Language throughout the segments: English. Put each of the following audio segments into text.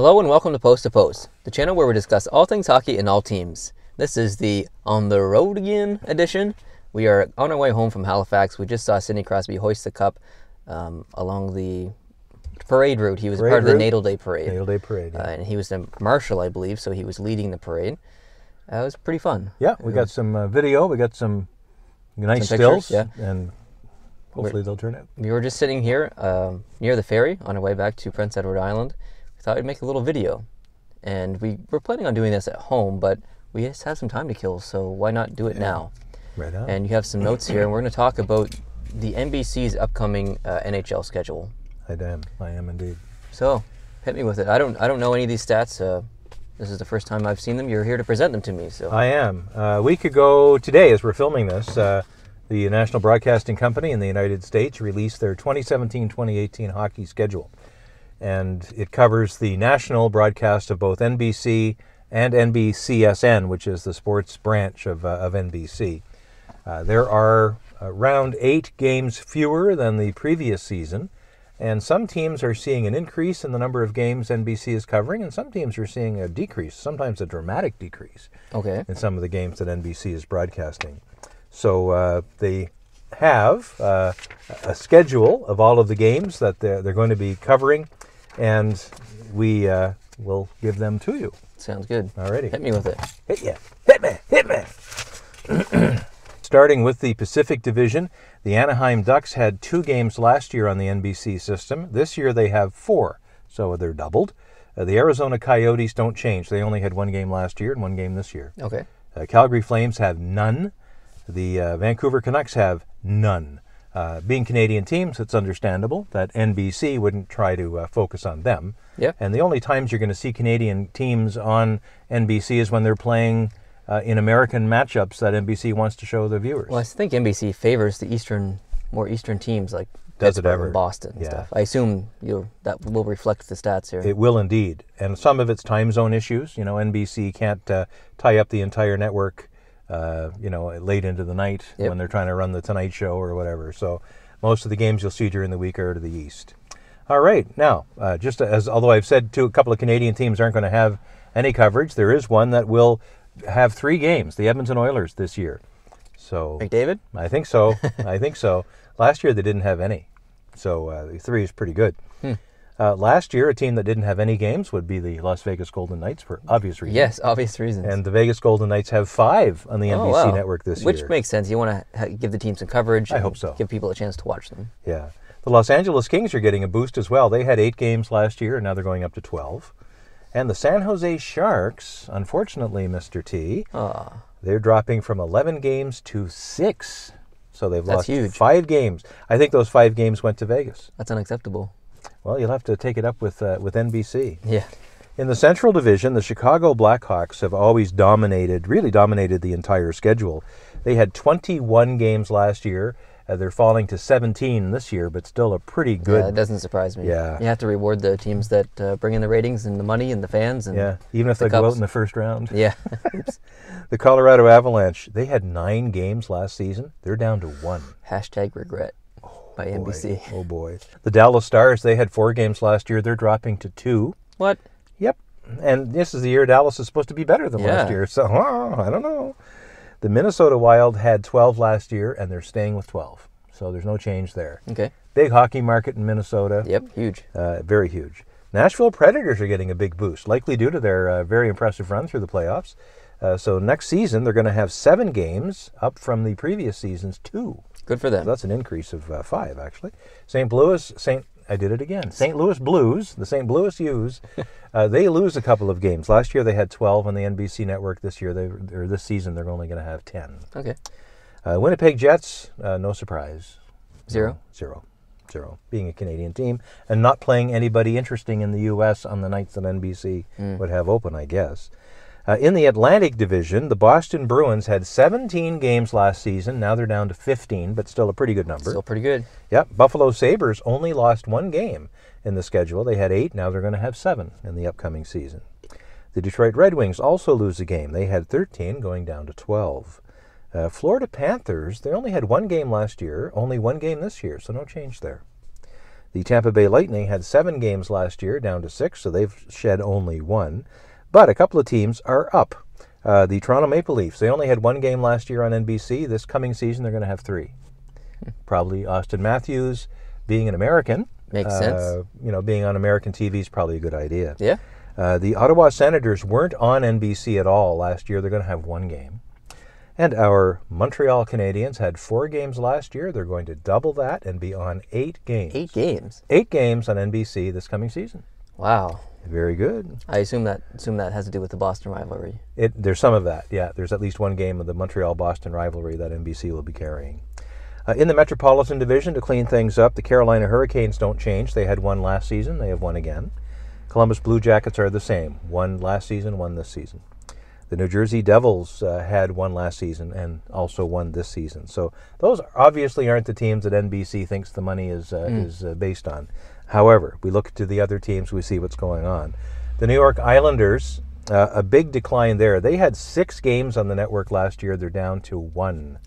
Hello and welcome to Post, the channel where we discuss all things hockey and all teams. This is the On the Road Again edition. We are on our way home from Halifax. We just saw Sidney Crosby hoist the cup along the parade route. He was part of the Natal Day Parade. Natal Day Parade, yeah. And he was the marshal, I believe, so he was leading the parade. It was pretty fun. Yeah, we got some video. We got some nice stills. Yeah. And hopefully they'll turn out. We were just sitting here near the ferry on our way back to Prince Edward Island. We thought we'd make a little video. And we were planning on doing this at home, but we just have some time to kill, so why not do it now? Right on. And you have some notes here, and we're going to talk about the NBC's upcoming NHL schedule. I am indeed. So, hit me with it. I don't know any of these stats. This is the first time I've seen them. You're here to present them to me. So I am. A week ago today, as we're filming this, the National Broadcasting Company in the United States released their 2017-2018 hockey schedule. And it covers the national broadcast of both NBC and NBCSN, which is the sports branch of NBC. There are around 8 games fewer than the previous season, and some teams are seeing an increase in the number of games NBC is covering, and some teams are seeing a decrease, sometimes a dramatic decrease, in some of the games that NBC is broadcasting. So they have a schedule of all of the games that they're going to be covering, and we will give them to you. Sounds good. Alrighty. Hit me with it. Hit ya. Hit me. Hit me. Starting with the Pacific Division, the Anaheim Ducks had 2 games last year on the NBC system. This year they have 4, so they're doubled. The Arizona Coyotes don't change. They only had 1 game last year and 1 game this year. Okay. Calgary Flames have none. The Vancouver Canucks have none. Being Canadian teams, it's understandable that NBC wouldn't try to focus on them. Yep. And the only times you're going to see Canadian teams on NBC is when they're playing in American matchups that NBC wants to show their viewers. Well, I think NBC favors the more eastern teams like Does it Pittsburgh ever? and Boston and stuff. I assume that will reflect the stats here. It will indeed. And some of it's time zone issues. You know, NBC can't tie up the entire network late into the night when they're trying to run the Tonight Show or whatever. So most of the games you'll see during the week are to the east. All right. Now, although I've said a couple of Canadian teams aren't going to have any coverage, there is one that will have 3 games, the Edmonton Oilers this year. So McDavid? I think so. I think so. Last year they didn't have any. So 3 is pretty good. Last year, a team that didn't have any games would be the Las Vegas Golden Knights for obvious reasons. Yes, obvious reasons. And the Vegas Golden Knights have 5 on the NBC network this year. Which makes sense. You want to give the team some coverage. I hope so. Give people a chance to watch them. Yeah. The Los Angeles Kings are getting a boost as well. They had 8 games last year, and now they're going up to 12. And the San Jose Sharks, unfortunately, Mr. T, they're dropping from 11 games to 6. So they've lost 5 games. I think those 5 games went to Vegas. That's unacceptable. Well, you'll have to take it up with NBC. Yeah. In the Central Division, the Chicago Blackhawks have always really dominated the entire schedule. They had 21 games last year. They're falling to 17 this year, but still a pretty good... Yeah, it doesn't surprise me. Yeah. You have to reward the teams that bring in the ratings and the money and the fans. And even if they go out in the first round. Yeah. The Colorado Avalanche, they had 9 games last season. They're down to 1. #regret. By NBC. Oh boy. The Dallas Stars, they had 4 games last year. They're dropping to 2. What? Yep. And this is the year Dallas is supposed to be better than last year. So, I don't know. The Minnesota Wild had 12 last year, and they're staying with 12. So there's no change there. Okay. Big hockey market in Minnesota. Yep, huge. Very huge. Nashville Predators are getting a big boost, likely due to their very impressive run through the playoffs. So next season, they're going to have 7 games, up from the previous season's 2. Good for them. So that's an increase of 5, actually. St. Louis Blues, the St. Louis U's, they lose a couple of games. Last year they had 12 on the NBC network. This season they're only going to have 10. Okay. Winnipeg Jets, no surprise. 0? 0. Being a Canadian team and not playing anybody interesting in the U.S. on the nights that NBC would have open, I guess. In the Atlantic Division, the Boston Bruins had 17 games last season. Now they're down to 15, but still a pretty good number. Still pretty good. Yep. Buffalo Sabres only lost 1 game in the schedule. They had 8. Now they're going to have 7 in the upcoming season. The Detroit Red Wings also lose a game. They had 13, going down to 12. Florida Panthers, they only had 1 game last year, only 1 game this year, so no change there. The Tampa Bay Lightning had 7 games last year, down to 6, so they've shed only 1. But a couple of teams are up. The Toronto Maple Leafs, they only had 1 game last year on NBC. This coming season, they're going to have 3. Probably Austin Matthews, being an American. Makes sense. Being on American TV is probably a good idea. Yeah. The Ottawa Senators weren't on NBC at all last year. They're going to have 1 game. And our Montreal Canadiens had 4 games last year. They're going to double that and be on 8 games. 8 games? 8 games on NBC this coming season. Wow. Very good. I assume that has to do with the Boston rivalry. There's some of that, yeah. There's at least 1 game of the Montreal-Boston rivalry that NBC will be carrying. In the Metropolitan Division, to clean things up, the Carolina Hurricanes don't change. They had 1 last season. They have 1 again. Columbus Blue Jackets are the same. 1 last season, 1 this season. The New Jersey Devils had 1 last season and also 1 this season. So those obviously aren't the teams that NBC thinks the money is based on. However, we look to the other teams, we see what's going on. The New York Islanders, a big decline there. They had 6 games on the network last year. They're down to 1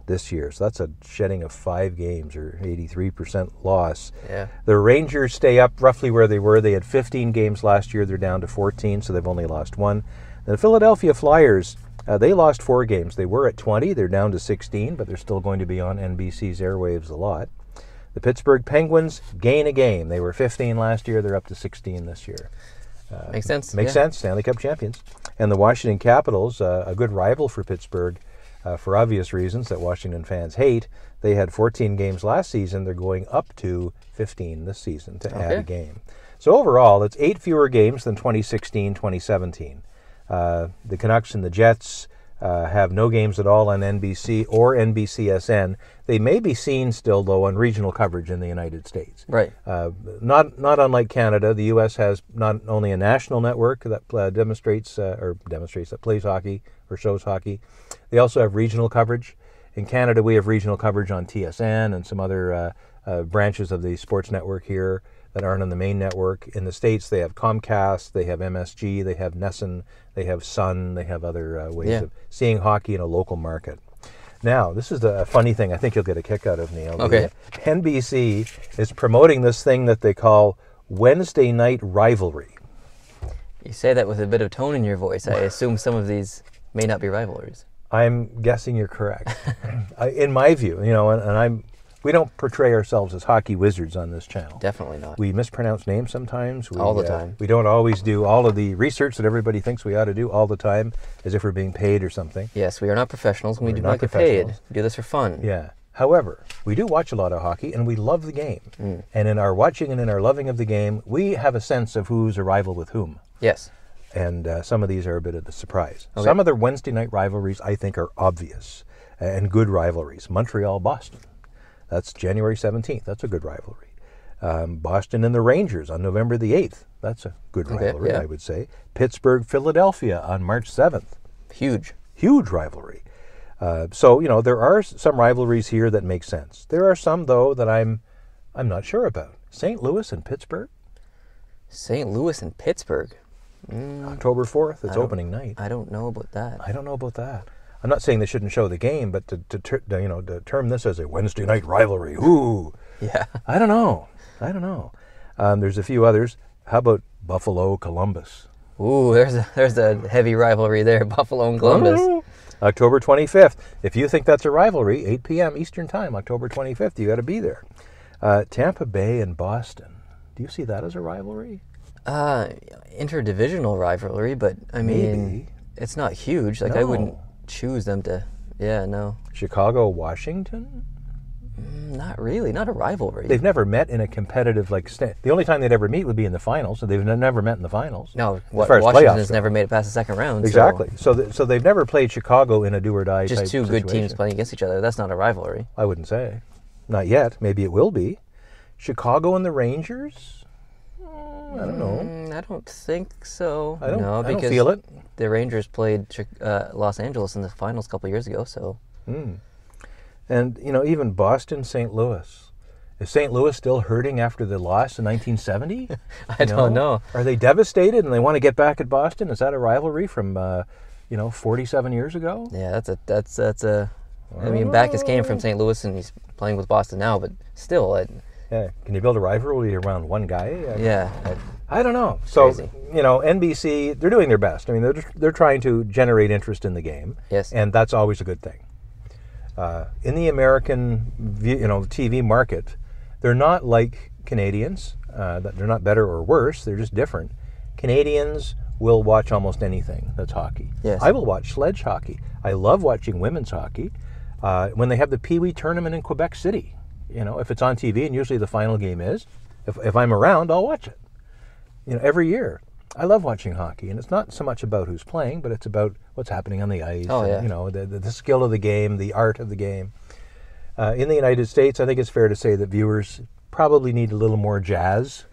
this year. So that's a shedding of 5 games, or 83% loss. Yeah. The Rangers stay up roughly where they were. They had 15 games last year. They're down to 14, so they've only lost 1. The Philadelphia Flyers, they lost 4 games. They were at 20. They're down to 16, but they're still going to be on NBC's airwaves a lot. The Pittsburgh Penguins gain a game. They were 15 last year. They're up to 16 this year. Makes sense. Makes sense. Stanley Cup champions. And the Washington Capitals, a good rival for Pittsburgh, for obvious reasons that Washington fans hate. They had 14 games last season. They're going up to 15 this season to add a game. So overall, it's 8 fewer games than 2016-2017. The Canucks and the Jets have no games at all on NBC or NBCSN. They may be seen still, though, on regional coverage in the United States. Right. Not unlike Canada, the U.S. has not only a national network that that plays hockey or shows hockey. They also have regional coverage. In Canada, we have regional coverage on TSN and some other branches of the sports network here that aren't on the main network. In the States, they have Comcast, they have MSG, they have NESN, they have Sun, they have other ways of seeing hockey in a local market. Now, this is a funny thing I think you'll get a kick out of, Neil. Okay. NBC is promoting this thing that they call Wednesday Night Rivalry. You say that with a bit of tone in your voice. I assume some of these may not be rivalries. I'm guessing you're correct. In my view, we don't portray ourselves as hockey wizards on this channel. Definitely not. We mispronounce names sometimes. All the time. We don't always do all of the research that everybody thinks we ought to do all the time, as if we're being paid or something. Yes, we are not professionals, and we do not get paid. We do this for fun. Yeah. However, we do watch a lot of hockey, and we love the game. And in our watching and in our loving of the game, we have a sense of who's a rival with whom. Yes. And some of these are a bit of a surprise. Okay. Some of the Wednesday night rivalries, I think, are obvious and good rivalries. Montreal-Boston. That's January 17th. That's a good rivalry. Boston and the Rangers on November the 8th. That's a good rivalry, I would say. Pittsburgh-Philadelphia on March 7th. Huge. Huge rivalry. So, there are some rivalries here that make sense. There are some, though, that I'm not sure about. St. Louis and Pittsburgh? St. Louis and Pittsburgh? October 4th, it's opening night. I don't know about that. I don't know about that. I'm not saying they shouldn't show the game, but to term this as a Wednesday night rivalry, ooh. Yeah. I don't know. There's a few others. How about Buffalo-Columbus? Ooh, there's a heavy rivalry there, Buffalo and Columbus. October 25th. If you think that's a rivalry, 8 p.m. Eastern Time, October 25th, you got to be there. Tampa Bay and Boston. Do you see that as a rivalry? Interdivisional rivalry, but I mean, maybe. It's not huge. Like, I wouldn't choose them to. Yeah, no. Chicago-Washington? Not really. Not a rivalry. They've never met in a competitive, the only time they'd ever meet would be in the finals, so they've never met in the finals. No, as far as Washington has never made it past the second round. Exactly. So they've never played Chicago in a do-or-die just type two good situation. teams playing against each other. That's not a rivalry. I wouldn't say. Not yet. Maybe it will be. Chicago and the Rangers? I don't know. I don't think so. I don't because feel it. The Rangers played Los Angeles in the finals a couple years ago, so. And, even Boston, St. Louis. Is St. Louis still hurting after the loss in 1970? I don't know. Are they devastated and they want to get back at Boston? Is that a rivalry from, 47 years ago? Yeah, that's a. I mean, Backus came from St. Louis and he's playing with Boston now, but still, Yeah. Can you build a rivalry around one guy? Yeah. I don't know. So, Crazy. NBC, they're doing their best. I mean, they're trying to generate interest in the game. Yes. And that's always a good thing. In the American, TV market, they're not like Canadians. They're not better or worse. They're just different. Canadians will watch almost anything that's hockey. Yes. I will watch sledge hockey. I love watching women's hockey. When they have the Pee Wee tournament in Quebec City, if it's on TV, and usually the final game is, if I'm around, I'll watch it. Every year. I love watching hockey, and it's not so much about who's playing, but it's about what's happening on the ice. Oh, yeah. And, the skill of the game, the art of the game. In the United States, I think it's fair to say that viewers probably need a little more jazz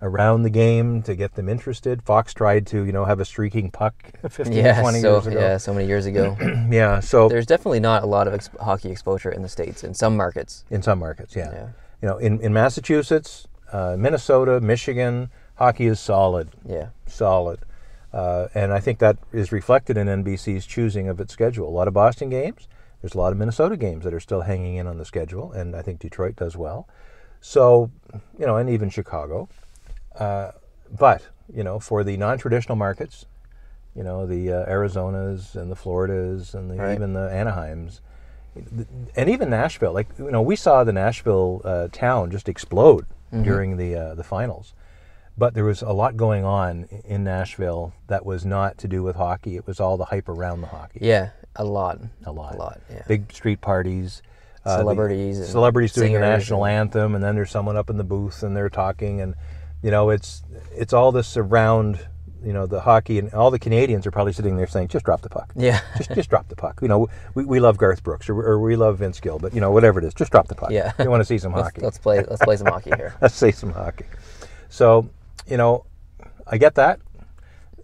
around the game to get them interested. Fox tried to, have a streaking puck 15, 20 years ago. Yeah, so many years ago. Yeah, so there's definitely not a lot of hockey exposure in the States, in some markets. In some markets, yeah. In Massachusetts, Minnesota, Michigan, hockey is solid. Yeah. Solid. And I think that is reflected in NBC's choosing of its schedule. A lot of Boston games. There's a lot of Minnesota games that are still hanging in on the schedule, and I think Detroit does well. So, and even Chicago. But, for the non-traditional markets, the Arizonas and the Floridas and even the Anaheims, and even Nashville. Like, we saw the Nashville town just explode during the finals. But there was a lot going on in Nashville that was not to do with hockey. It was all the hype around the hockey. Yeah, a lot, yeah. Big street parties. Celebrities doing the singers national anthem, and then there's someone up in the booth and they're talking, and it's all this around the hockey, and all the Canadians are probably sitting there saying, just drop the puck. Yeah. just drop the puck. We love Garth Brooks or we love Vince Gill, but whatever it is, just drop the puck. Yeah. We want to see some hockey. Let's play some hockey here. Let's see some hockey. So, I get that.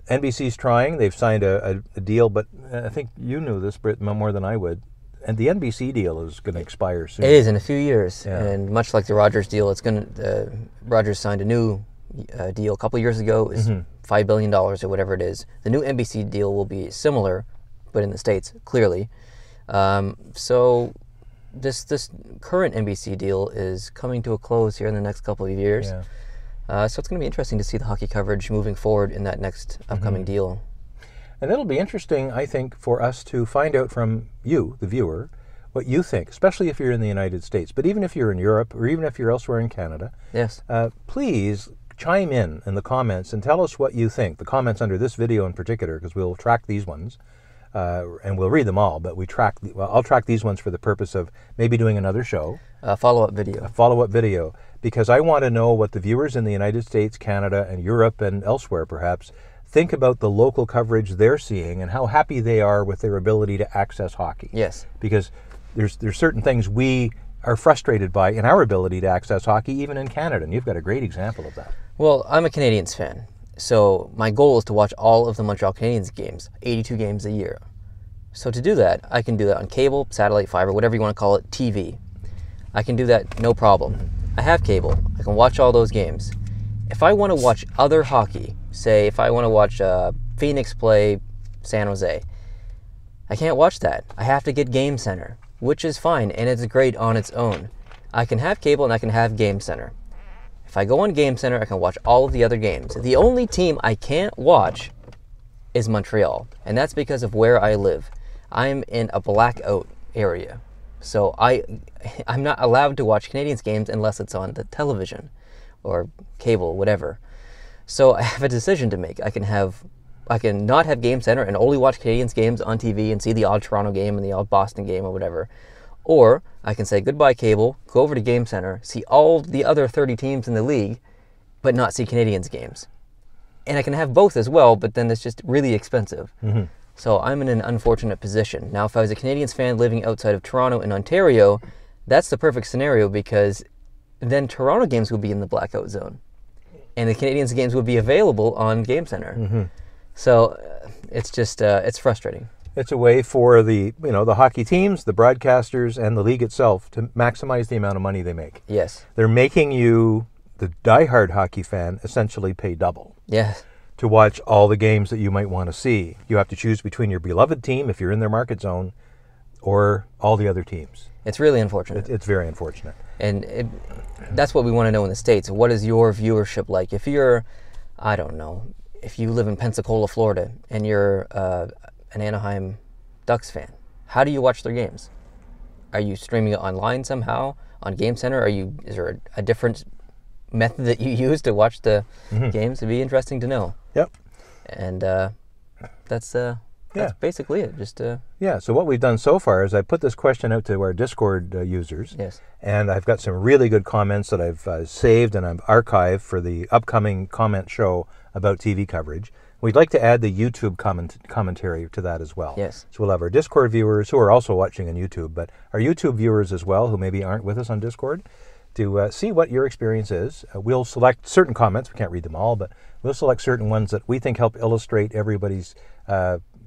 NBC's trying. They've signed a deal, but I think you knew this, Britt, more than I would. And the NBC deal is going to expire soon. It is in a few years, Yeah. and much like the Rogers deal, Rogers signed a new deal a couple years ago. It was $5 billion or whatever it is. The new NBC deal will be similar, but in the States, clearly. So this current NBC deal is coming to a close here in the next couple of years. Yeah. So it's going to be interesting to see the hockey coverage moving forward in that next upcoming deal. And it'll be interesting, I think, for us to find out from you, the viewer, what you think, especially if you're in the United States. But even if you're in Europe, or even if you're elsewhere in Canada, Yes. Please chime in the comments and tell us what you think. The comments under this video in particular, because we'll track these ones, and we'll read them all, but I'll track these ones for the purpose of maybe doing another show. Follow-up video. A follow-up video, because I want to know what the viewers in the United States, Canada, and Europe, and elsewhere perhaps, think about the local coverage they're seeing and how happy they are with their ability to access hockey. Yes. Because there's certain things we are frustrated by in our ability to access hockey, even in Canada, and you've got a great example of that. Well, I'm a Canadiens fan, so my goal is to watch all of the Montreal Canadiens games, 82 games a year. So to do that, I can do that on cable, satellite, fiber, whatever you want to call it, TV. I can do that no problem. I have cable. I can watch all those games. If I want to watch other hockey, say if I want to watch Phoenix play San Jose, I can't watch that. I have to get Game Center, which is fine, and it's great on its own. I can have cable and I can have Game Center. If I go on Game Center, I can watch all of the other games. The only team I can't watch is Montreal, and that's because of where I live. I'm in a blackout area, so I'm not allowed to watch Canadiens games unless it's on the television or cable, whatever. So I have a decision to make. I can not have Game Center and only watch Canadiens games on TV and see the odd Toronto game and the odd Boston game or whatever. Or I can say goodbye cable, go over to Game Center, see all the other 30 teams in the league, but not see Canadiens games. And I can have both as well, but then it's just really expensive. So I'm in an unfortunate position. Now, if I was a Canadiens fan living outside of Toronto in Ontario, that's the perfect scenario, because then Toronto games would be in the blackout zone, and the Canadiens games would be available on Game Center. So it's just it's frustrating. It's a way for the hockey teams, the broadcasters, and the league itself to maximize the amount of money they make. Yes. They're making you, the diehard hockey fan, essentially pay double. Yes. To watch all the games that you might want to see. You have to choose between your beloved team, if you're in their market zone, or all the other teams. It's really unfortunate. It's very unfortunate. And that's what we want to know in the States. What is your viewership like? If you're, I don't know, if you live in Pensacola, Florida, and you're an Anaheim Ducks fan, how do you watch their games? Are you streaming it online somehow on Game Center? Is there a different method that you use to watch the games? It'd be interesting to know. Yep. And that's basically it. So what we've done so far is I put this question out to our Discord users. Yes. And I've got some really good comments that I've saved and I've archived for the upcoming comment show about TV coverage. We'd like to add the YouTube commentary to that as well. Yes. So we'll have our Discord viewers who are also watching on YouTube, but our YouTube viewers as well who maybe aren't with us on Discord to see what your experience is. We'll select certain comments. We can't read them all, but we'll select certain ones that we think help illustrate everybody's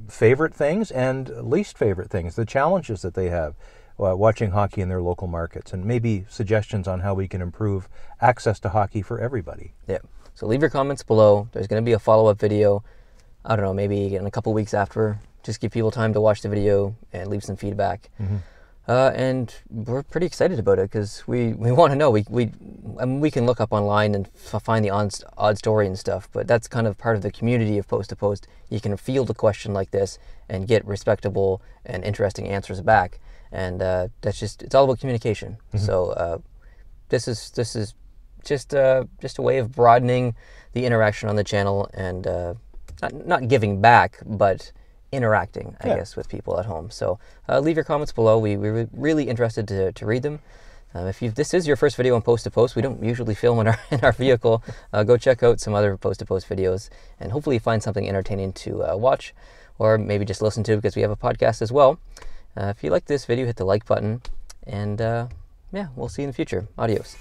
favorite things and least favorite things, the challenges that they have watching hockey in their local markets, and maybe suggestions on how we can improve access to hockey for everybody. Yeah. So leave your comments below. There's going to be a follow-up video, I don't know, maybe in a couple weeks after. Just give people time to watch the video and leave some feedback. And we're pretty excited about it because we want to know. We can look up online and find the odd story and stuff, but that's kind of part of the community of Post to Post. You can field a question like this and get respectable and interesting answers back, and it's all about communication. So this is just a way of broadening the interaction on the channel and not giving back, but interacting, I guess, with people at home. So leave your comments below. We're really interested to read them. If this is your first video on Post to Post, we don't usually film in our vehicle. Go check out some other Post to Post videos and hopefully find something entertaining to watch, or maybe just listen to, because we have a podcast as well. If you like this video, hit the like button, and we'll see you in the future. Adios.